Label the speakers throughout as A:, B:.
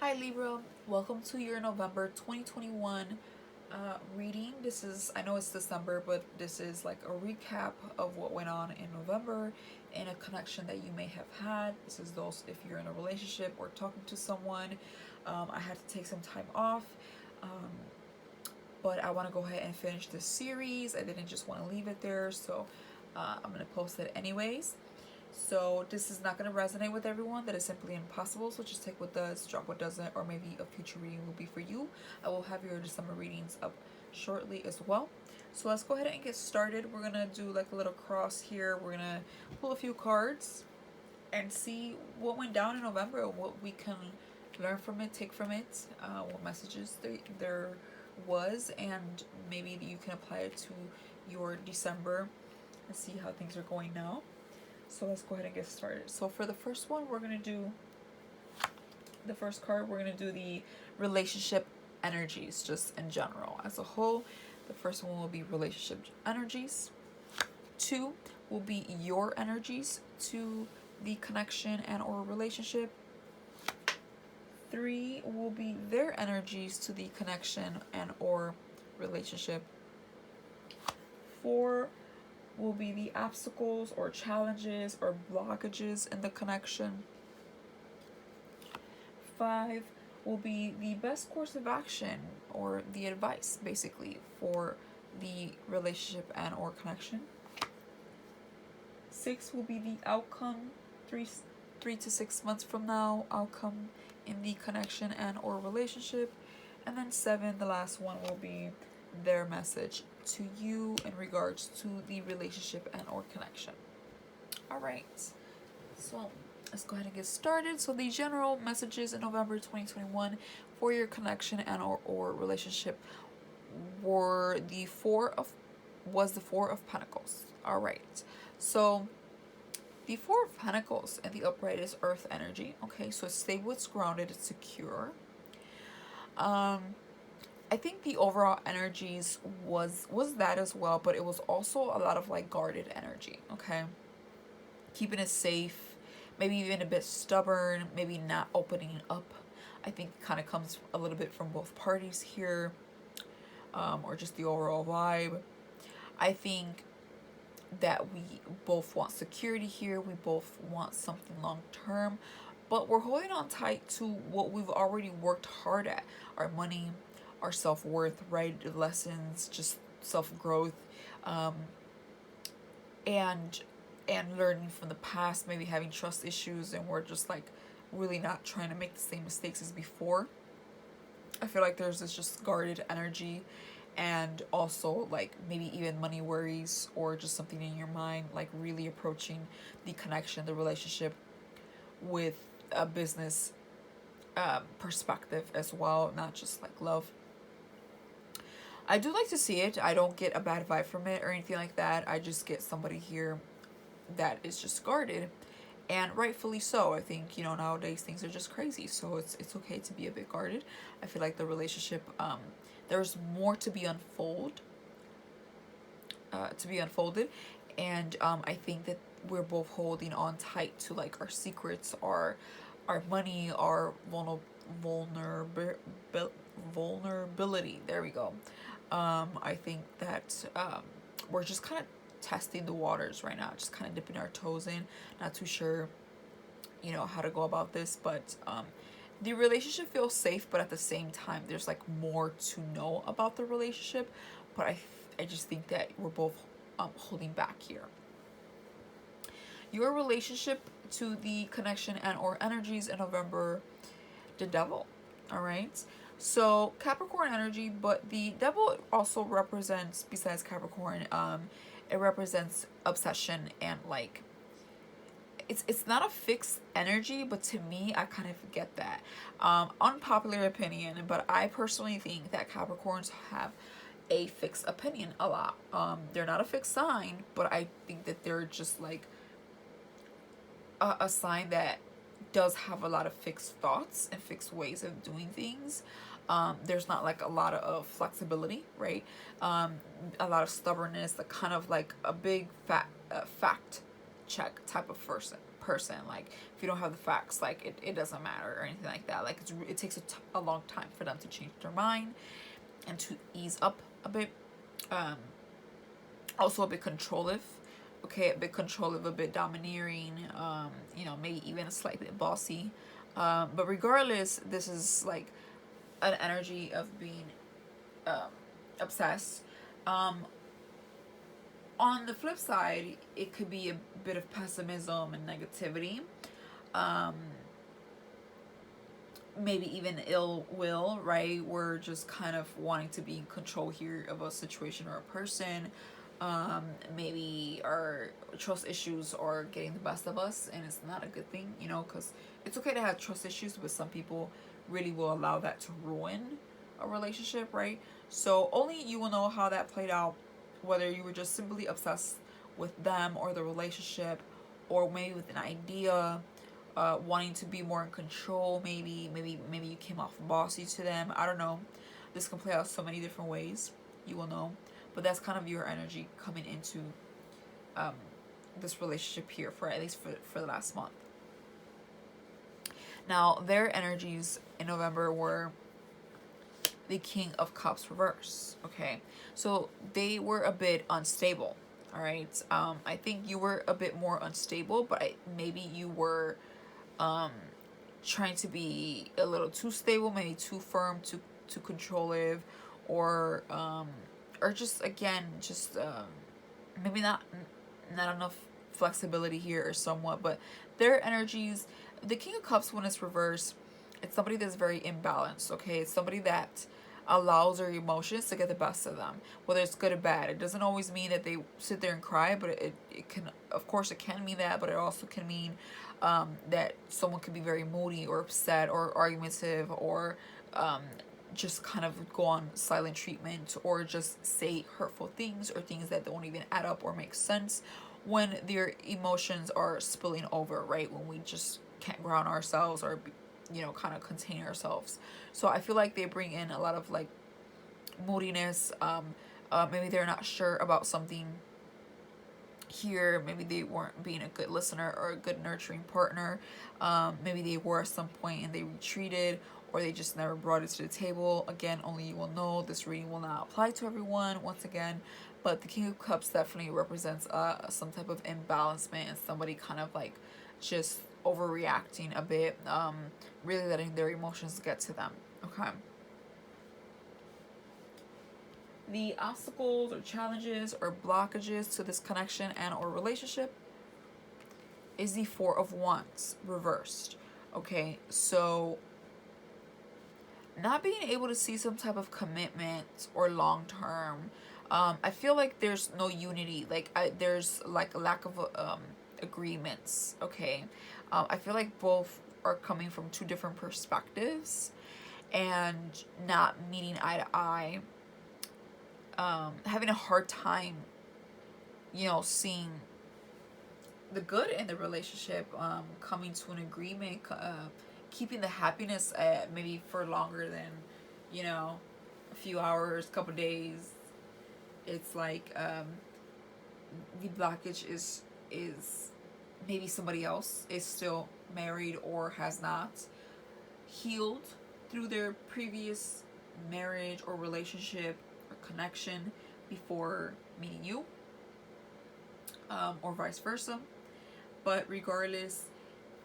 A: Hi Libra, welcome to your November 2021 reading. I know it's December, but this is like a recap of what went on in November and a connection that you may have had. This is those if you're in a relationship or talking to someone. I had to take some time off, um, but I want to go ahead and finish this series. I didn't just want to leave it there, so I'm going to post it anyways. So this is not going to resonate with everyone. That is simply impossible. So just take what does, drop what doesn't, or maybe a future reading will be for you. I will have your December readings up shortly as well. So let's go ahead and get started. We're going to do like a little cross here. We're going to pull a few cards and see what went down in November, what we can learn from it, take from it, what messages there was, and maybe you can apply it to your December and see how things are going now. So let's go ahead and get started. So for the first one, we're going to do the first card. We're going to do the relationship energies just in general as a whole. The first one will be relationship energies. 2 will be your energies to the connection and or relationship. 3 will be their energies to the connection and or relationship. 4 will be the obstacles or challenges or blockages in the connection. 5 will be the best course of action or the advice basically for the relationship and or connection. 6 will be the outcome, 3 to 6 months from now, outcome in the connection and or relationship. And then 7, the last one, will be their message to you in regards to the relationship and or connection. All right, so let's go ahead and get started. So the general messages in November 2021 for your connection and or relationship were the Four of Pentacles. All right, so the Four of Pentacles and the upright is earth energy. Okay, so it's stable, it's grounded, it's secure. I think the overall energies was that as well, but it was also a lot of like guarded energy, okay? Keeping it safe, maybe even a bit stubborn, maybe not opening up. I think it kind of comes a little bit from both parties here, or just the overall vibe. I think that we both want security here. We both want something long term, but we're holding on tight to what we've already worked hard at: our money, our self-worth, right? Lessons, just self-growth, and learning from the past, maybe having trust issues, and we're just like really not trying to make the same mistakes as before. I feel like there's this just guarded energy, and also like maybe even money worries or just something in your mind, like really approaching the connection, the relationship with a business perspective as well, not just like love. I do like to see it. I don't get a bad vibe from it or anything like that. I just get somebody here that is just guarded, and rightfully so. I think, nowadays things are just crazy, so it's okay to be a bit guarded. I feel like the relationship, there's more to be unfolded, and I think that we're both holding on tight to like our secrets, our money, our vulnerability. There we go. I think that we're just kind of testing the waters right now, just kind of dipping our toes in. Not too sure, how to go about this, but the relationship feels safe, but at the same time, there's like more to know about the relationship. But I just think that we're both holding back here. Your relationship to the connection and or energies in November, the Devil. All right. So Capricorn energy, but the Devil also represents, besides Capricorn, it represents obsession and like it's not a fixed energy, but to me, I kind of get that. Unpopular opinion, but I personally think that Capricorns have a fixed opinion a lot. They're not a fixed sign, but I think that they're just like a sign that does have a lot of fixed thoughts and fixed ways of doing things. There's not like a lot of flexibility, right? A lot of stubbornness, like kind of like a big fact check type of person, person. Like, if you don't have the facts, like, it doesn't matter or anything like that. Like, it takes a long time for them to change their mind and to ease up a bit. Also a bit controlling. Okay, a bit controlling, a bit domineering, you know, maybe even a slight bit bossy. But regardless, this is like an energy of being obsessed. On the flip side, it could be a bit of pessimism and negativity. Maybe even ill will, right? We're just kind of wanting to be in control here of a situation or a person. Maybe our trust issues are getting the best of us, and it's not a good thing, you know, because it's okay to have trust issues, but some people really will allow that to ruin a relationship, right? So only you will know how that played out, whether you were just simply obsessed with them or the relationship, or maybe with an idea, wanting to be more in control. Maybe you came off bossy to them. I don't know. This can play out so many different ways. You will know, but that's kind of your energy coming into this relationship here, for at least for the last month. Now, their energies in November were the King of Cups reverse. Okay, so they were a bit unstable. All right, I think you were a bit more unstable, but maybe you were trying to be a little too stable, maybe too firm, too controlling, or just again, just maybe not enough flexibility here, or somewhat. But their energies, the King of Cups, when it's reversed, it's somebody that's very imbalanced. Okay, it's somebody that allows their emotions to get the best of them, whether it's good or bad. It doesn't always mean that they sit there and cry, but it can, of course, it can mean that, but it also can mean that someone could be very moody or upset or argumentative, or just kind of go on silent treatment, or just say hurtful things, or things that don't even add up or make sense when their emotions are spilling over, right? When we just can't ground ourselves, or you know, kind of contain ourselves. So I feel like they bring in a lot of like moodiness. Maybe they're not sure about something here. Maybe they weren't being a good listener or a good nurturing partner. Maybe they were at some point and they retreated, or they just never brought it to the table. Again, only you will know. This reading will not apply to everyone, once again, but the King of Cups definitely represents some type of imbalancement, and somebody kind of like just overreacting a bit, really letting their emotions get to them. Okay. The obstacles or challenges or blockages to this connection and or relationship is the Four of Wands reversed. Okay, so not being able to see some type of commitment or long term. I feel like there's no unity. Like there's like a lack of agreements. Okay, I feel like both are coming from two different perspectives and not meeting eye to eye. Having a hard time, you know, seeing the good in the relationship, coming to an agreement, keeping the happiness maybe for longer than, you know, a few hours, couple days. It's like the blockage is maybe somebody else is still married or has not healed through their previous marriage or relationship or connection before meeting you, or vice versa. But regardless,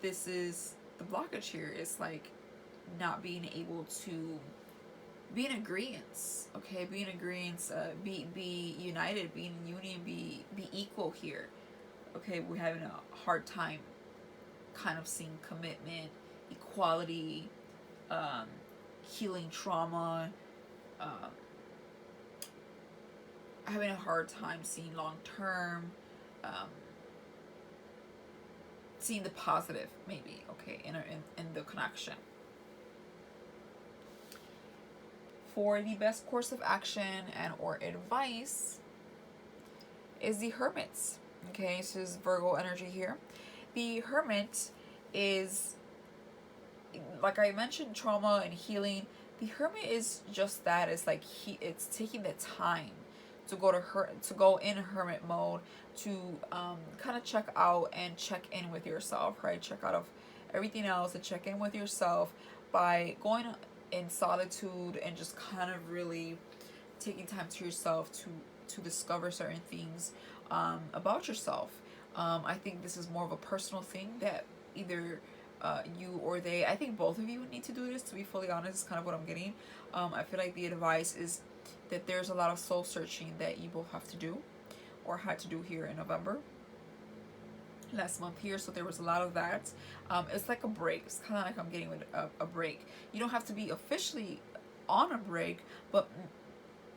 A: this is the blockage here. It's like not being able to be in agreement. Okay, be in agreement, be united, be in union, be equal here. Okay, we're having a hard time kind of seeing commitment, equality, healing trauma, having a hard time seeing long term, seeing the positive, maybe, okay, in the connection. For the best course of action and or advice is the Hermit. Okay, so this is Virgo energy here. The Hermit is, like I mentioned, trauma and healing. The Hermit is just that. It's like it's taking the time to go in hermit mode, to kind of check out and check in with yourself, right? Check out of everything else and check in with yourself by going in solitude and just kind of really taking time to yourself to discover certain things about yourself. I think this is more of a personal thing that either you or they, I think both of you need to do this, to be fully honest, is kind of what I'm getting. I feel like the advice is that there's a lot of soul searching that you both have to do or had to do here in November last month here. So there was a lot of that. It's like a break. It's kind of like I'm getting with a break. You don't have to be officially on a break, but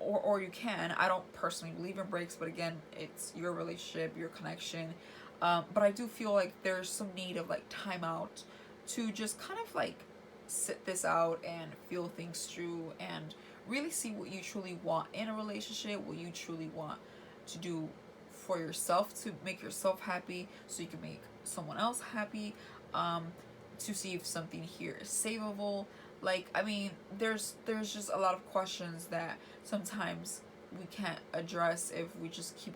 A: or you can. I don't personally believe in breaks, but again, it's your relationship, your connection. But I do feel like there's some need of like time out to just kind of like sit this out and feel things through and really see what you truly want in a relationship, what you truly want to do for yourself to make yourself happy so you can make someone else happy, to see if something here is savable. Like, I mean, there's just a lot of questions that sometimes we can't address if we just keep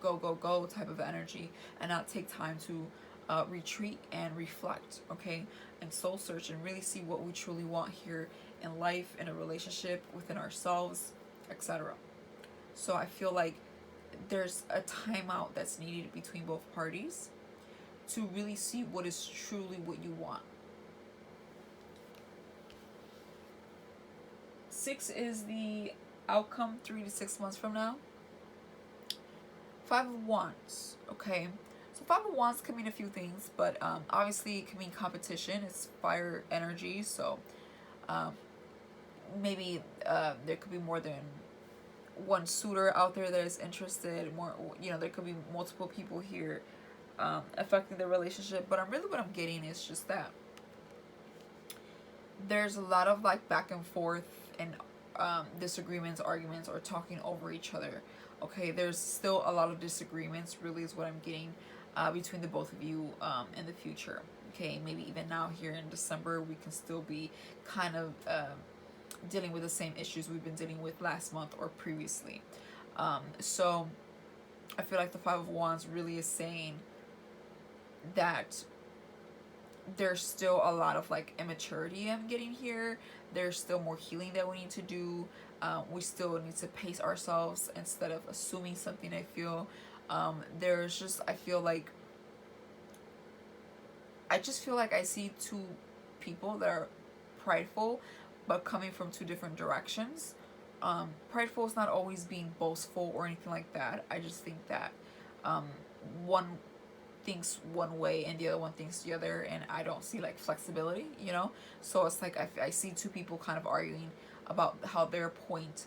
A: go type of energy and not take time to retreat and reflect, okay, and soul search and really see what we truly want here in life, in a relationship, within ourselves, etc. So I feel like there's a timeout that's needed between both parties to really see what is truly what you want. 6 is the outcome 3 to 6 months from now. 5 of Wands, okay. So 5 of Wands can mean a few things, but obviously it can mean competition. It's fire energy, so maybe there could be more than one suitor out there that is interested. More, you know, there could be multiple people here affecting the relationship. But what I'm getting is just that there's a lot of like back and forth and disagreements, arguments, or talking over each other. Okay, there's still a lot of disagreements, really, is what I'm getting between the both of you in the future. Okay, maybe even now here in December, we can still be kind of dealing with the same issues we've been dealing with last month or previously. So I feel like the 5 of Wands really is saying that there's still a lot of like immaturity I'm getting here. There's still more healing that we need to do. We still need to pace ourselves instead of assuming something. I feel there's just, I just feel like I see two people that are prideful but coming from two different directions. Prideful is not always being boastful or anything like that. I just think that one thinks one way and the other one thinks the other, and I don't see like flexibility, you know. So it's like I see two people kind of arguing about how their point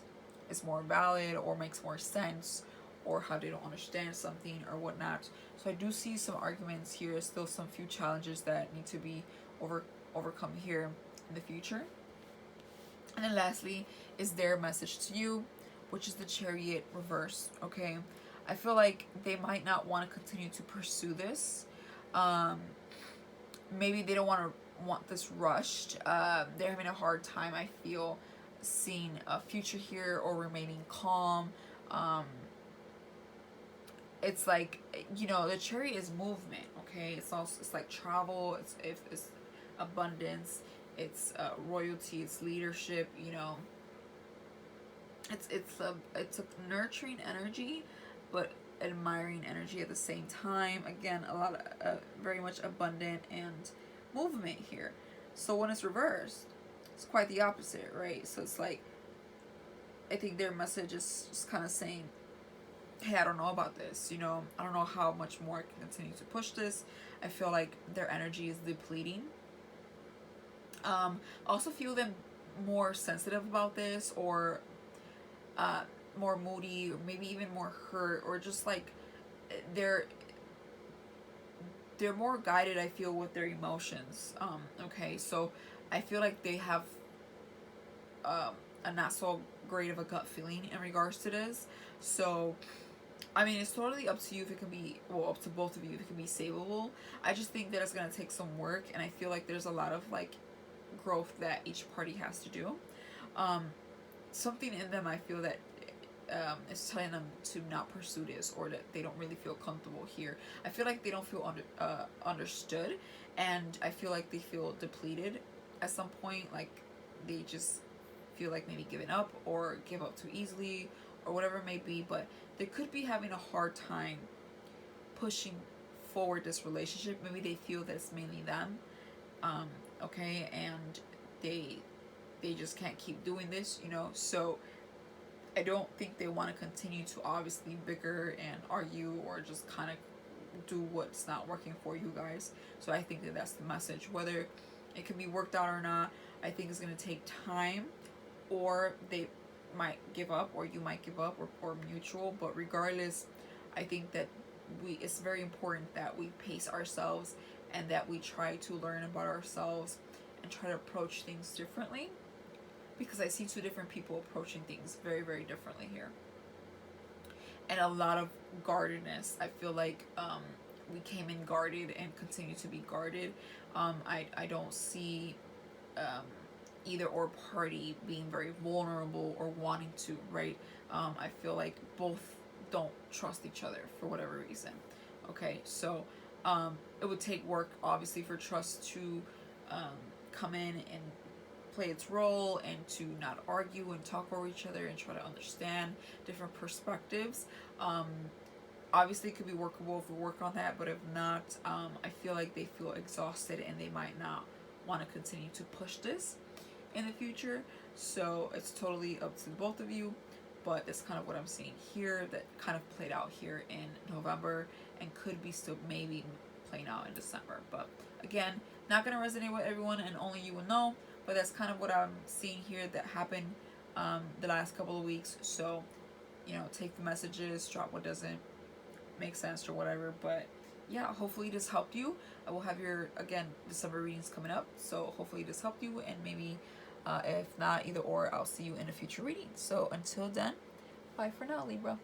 A: is more valid or makes more sense, or how they don't understand something or whatnot. So I do see some arguments here, still some few challenges that need to be overcome here in the future. And then lastly is their message to you, which is the Chariot Reverse, okay? I feel like they might not want to continue to pursue this. Maybe they don't want this rushed. They're having a hard time, I feel, seeing a future here or remaining calm. It's like, you know, the Chariot is movement, okay? It's like travel, it's abundance, it's royalty, it's leadership, you know. It's a nurturing energy, but admiring energy at the same time. Again, a lot of very much abundant and movement here. So when it's reversed, it's quite the opposite, right? So it's like, I think their message is just kind of saying, hey, I don't know about this, you know, I don't know how much more I can continue to push this. I feel like their energy is depleting. Also feel them more sensitive about this, or more moody, or maybe even more hurt, or just like they're more guided, I feel, with their emotions. Okay, so I feel like they have a not so great of a gut feeling in regards to this. So I mean, it's totally up to you if it can be, well, up to both of you if it can be savable. I just think that it's going to take some work, and I feel like there's a lot of like growth that each party has to do. Something in them, I feel that is telling them to not pursue this, or that they don't really feel comfortable here. I feel like they don't feel understood, and I feel like they feel depleted at some point. Like they just feel like maybe giving up or give up too easily or whatever it may be. But they could be having a hard time pushing forward this relationship. Maybe they feel that it's mainly them, okay, and they just can't keep doing this, you know. So I don't think they want to continue to obviously bicker and argue or just kind of do what's not working for you guys. So I think that that's the message. Whether it can be worked out or not, I think it's going to take time, or they might give up, or you might give up, or mutual. But regardless, I think that it's very important that we pace ourselves and that we try to learn about ourselves and try to approach things differently, because I see two different people approaching things very, very differently here. And a lot of guardedness. I feel like we came in guarded and continue to be guarded. I don't see either or party being very vulnerable or wanting to, right? I feel like both don't trust each other for whatever reason. Okay, so it would take work, obviously, for trust to come in and play its role, and to not argue and talk over each other and try to understand different perspectives. Obviously it could be workable if we work on that, but if not, I feel like they feel exhausted and they might not want to continue to push this in the future. So it's totally up to both of you, but that's kind of what I'm seeing here, that kind of played out here in November and could be still maybe playing out in December. But again, not going to resonate with everyone, and only you will know. But that's kind of what I'm seeing here that happened the last couple of weeks. So, you know, take the messages, drop what doesn't make sense or whatever. But yeah, hopefully this helped you. I will have your, again, December readings coming up. So hopefully this helped you. And maybe if not, either or, I'll see you in a future reading. So until then, bye for now, Libra.